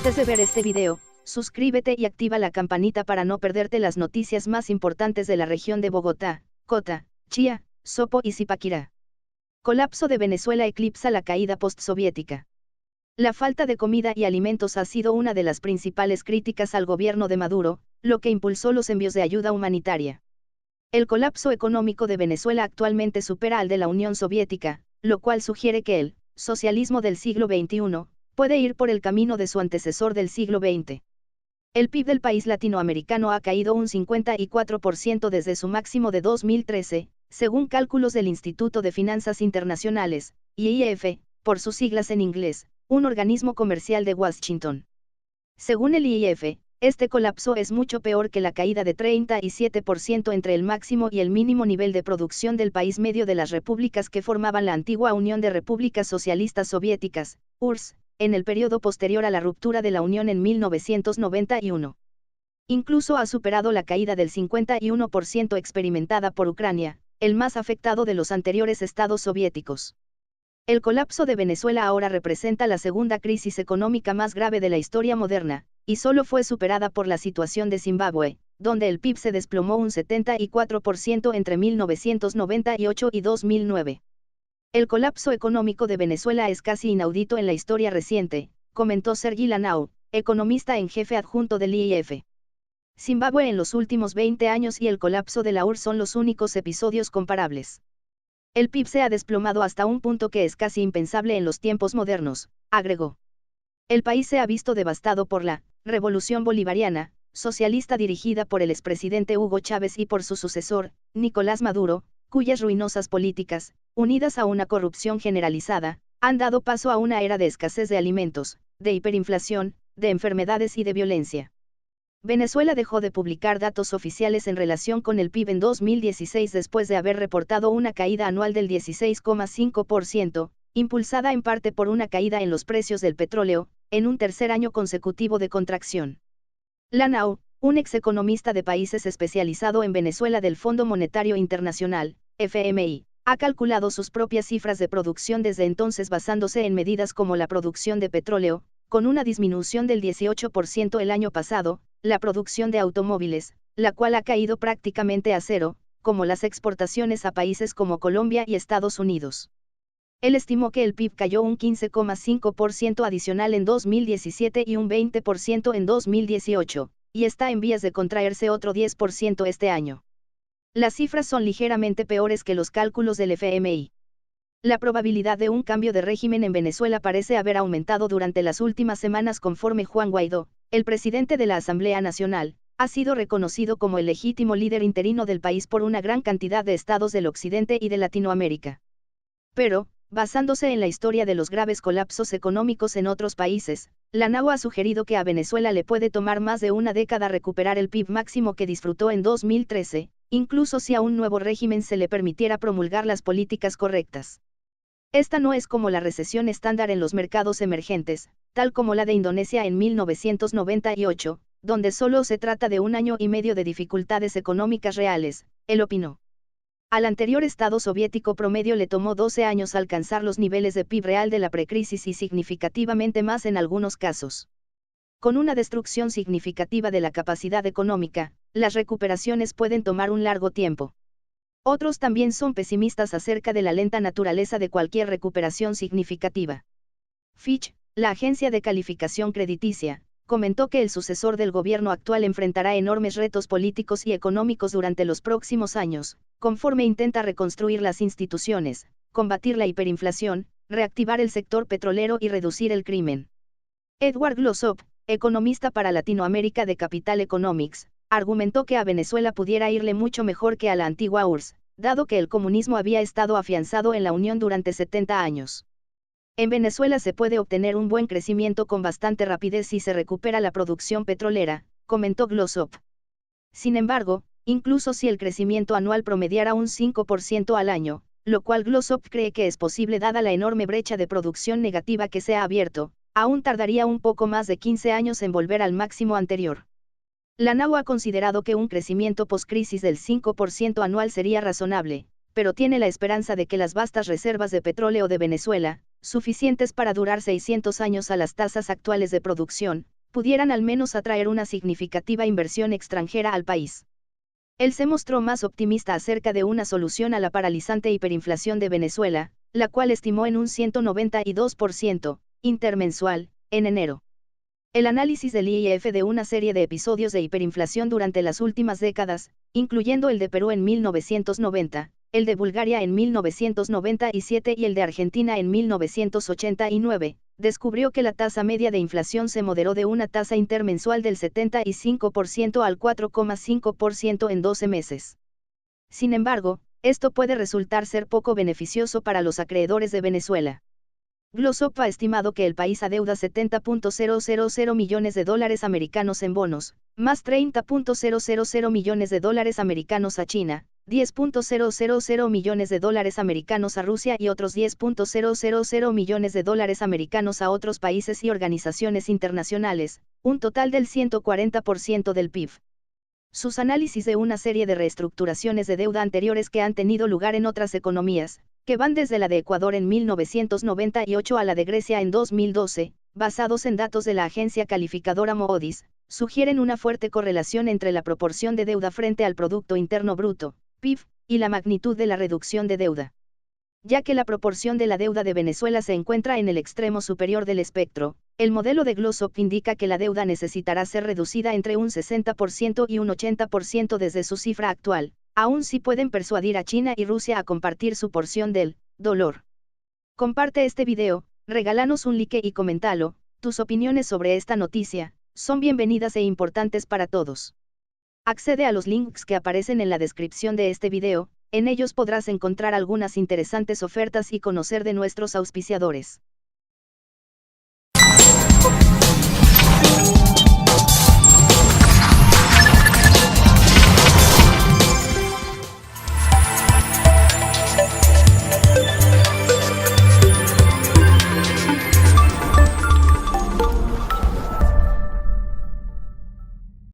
Antes de ver este video, suscríbete y activa la campanita para no perderte las noticias más importantes de la región de Bogotá, Cota, Chía, Sopo y Zipaquirá. Colapso de Venezuela eclipsa la caída postsoviética. La falta de comida y alimentos ha sido una de las principales críticas al gobierno de Maduro, lo que impulsó los envíos de ayuda humanitaria. El colapso económico de Venezuela actualmente supera al de la Unión Soviética, lo cual sugiere que el socialismo del siglo XXI puede ir por el camino de su antecesor del siglo XX. El PIB del país latinoamericano ha caído un 54% desde su máximo de 2013, según cálculos del Instituto de Finanzas Internacionales, IIF, por sus siglas en inglés, un organismo comercial de Washington. Según el IIF, este colapso es mucho peor que la caída de 37% entre el máximo y el mínimo nivel de producción del país medio de las repúblicas que formaban la antigua Unión de Repúblicas Socialistas Soviéticas, URSS, en el periodo posterior a la ruptura de la Unión en 1991. Incluso ha superado la caída del 51% experimentada por Ucrania, el más afectado de los anteriores estados soviéticos. El colapso de Venezuela ahora representa la segunda crisis económica más grave de la historia moderna, y solo fue superada por la situación de Zimbabue, donde el PIB se desplomó un 74% entre 1998 y 2009. El colapso económico de Venezuela es casi inaudito en la historia reciente, comentó Sergi Lanao, economista en jefe adjunto del IIF. Zimbabue en los últimos 20 años y el colapso de la URSS son los únicos episodios comparables. El PIB se ha desplomado hasta un punto que es casi impensable en los tiempos modernos, agregó. El país se ha visto devastado por la revolución bolivariana, socialista dirigida por el expresidente Hugo Chávez y por su sucesor, Nicolás Maduro, cuyas ruinosas políticas, unidas a una corrupción generalizada, han dado paso a una era de escasez de alimentos, de hiperinflación, de enfermedades y de violencia. Venezuela dejó de publicar datos oficiales en relación con el PIB en 2016 después de haber reportado una caída anual del 16,5%, impulsada en parte por una caída en los precios del petróleo, en un tercer año consecutivo de contracción. Lanao, un execonomista de países especializado en Venezuela del Fondo Monetario Internacional, FMI, ha calculado sus propias cifras de producción desde entonces basándose en medidas como la producción de petróleo, con una disminución del 18% el año pasado, la producción de automóviles, la cual ha caído prácticamente a cero, como las exportaciones a países como Colombia y Estados Unidos. Él estimó que el PIB cayó un 15,5% adicional en 2017 y un 20% en 2018, y está en vías de contraerse otro 10% este año. Las cifras son ligeramente peores que los cálculos del FMI. La probabilidad de un cambio de régimen en Venezuela parece haber aumentado durante las últimas semanas conforme Juan Guaidó, el presidente de la Asamblea Nacional, ha sido reconocido como el legítimo líder interino del país por una gran cantidad de estados del occidente y de Latinoamérica. Pero, basándose en la historia de los graves colapsos económicos en otros países, Lanao ha sugerido que a Venezuela le puede tomar más de una década recuperar el PIB máximo que disfrutó en 2013, incluso si a un nuevo régimen se le permitiera promulgar las políticas correctas. Esta no es como la recesión estándar en los mercados emergentes, tal como la de Indonesia en 1998, donde solo se trata de un año y medio de dificultades económicas reales, él opinó. Al anterior Estado soviético promedio le tomó 12 años alcanzar los niveles de PIB real de la precrisis y significativamente más en algunos casos. Con una destrucción significativa de la capacidad económica, las recuperaciones pueden tomar un largo tiempo. Otros también son pesimistas acerca de la lenta naturaleza de cualquier recuperación significativa. Fitch, la agencia de calificación crediticia, comentó que el sucesor del gobierno actual enfrentará enormes retos políticos y económicos durante los próximos años, conforme intenta reconstruir las instituciones, combatir la hiperinflación, reactivar el sector petrolero y reducir el crimen. Edward Glossop, economista para Latinoamérica de Capital Economics, argumentó que a Venezuela pudiera irle mucho mejor que a la antigua URSS, dado que el comunismo había estado afianzado en la Unión durante 70 años. En Venezuela se puede obtener un buen crecimiento con bastante rapidez si se recupera la producción petrolera, comentó Glossop. Sin embargo, incluso si el crecimiento anual promediara un 5% al año, lo cual Glossop cree que es posible dada la enorme brecha de producción negativa que se ha abierto, aún tardaría un poco más de 15 años en volver al máximo anterior. Lanao ha considerado que un crecimiento post-crisis del 5% anual sería razonable, pero tiene la esperanza de que las vastas reservas de petróleo de Venezuela, suficientes para durar 600 años a las tasas actuales de producción, pudieran al menos atraer una significativa inversión extranjera al país. Él se mostró más optimista acerca de una solución a la paralizante hiperinflación de Venezuela, la cual estimó en un 192% intermensual, en enero. El análisis del IIF de una serie de episodios de hiperinflación durante las últimas décadas, incluyendo el de Perú en 1990, el de Bulgaria en 1997 y el de Argentina en 1989, descubrió que la tasa media de inflación se moderó de una tasa intermensual del 75% al 4,5% en 12 meses. Sin embargo, esto puede resultar ser poco beneficioso para los acreedores de Venezuela. Glossop ha estimado que el país adeuda 70.000 millones de dólares americanos en bonos, más 30.000 millones de dólares americanos a China, 10.000 millones de dólares americanos a Rusia y otros 10.000 millones de dólares americanos a otros países y organizaciones internacionales, un total del 140% del PIB. Sus análisis de una serie de reestructuraciones de deuda anteriores que han tenido lugar en otras economías, que van desde la de Ecuador en 1998 a la de Grecia en 2012, basados en datos de la agencia calificadora Moody's, sugieren una fuerte correlación entre la proporción de deuda frente al Producto Interno Bruto, PIB, y la magnitud de la reducción de deuda. Ya que la proporción de la deuda de Venezuela se encuentra en el extremo superior del espectro, el modelo de Glossop indica que la deuda necesitará ser reducida entre un 60% y un 80% desde su cifra actual, aun si pueden persuadir a China y Rusia a compartir su porción del dolor. Comparte este video, regálanos un like y coméntalo. Tus opiniones sobre esta noticia son bienvenidas e importantes para todos. Accede a los links que aparecen en la descripción de este video, en ellos podrás encontrar algunas interesantes ofertas y conocer de nuestros auspiciadores.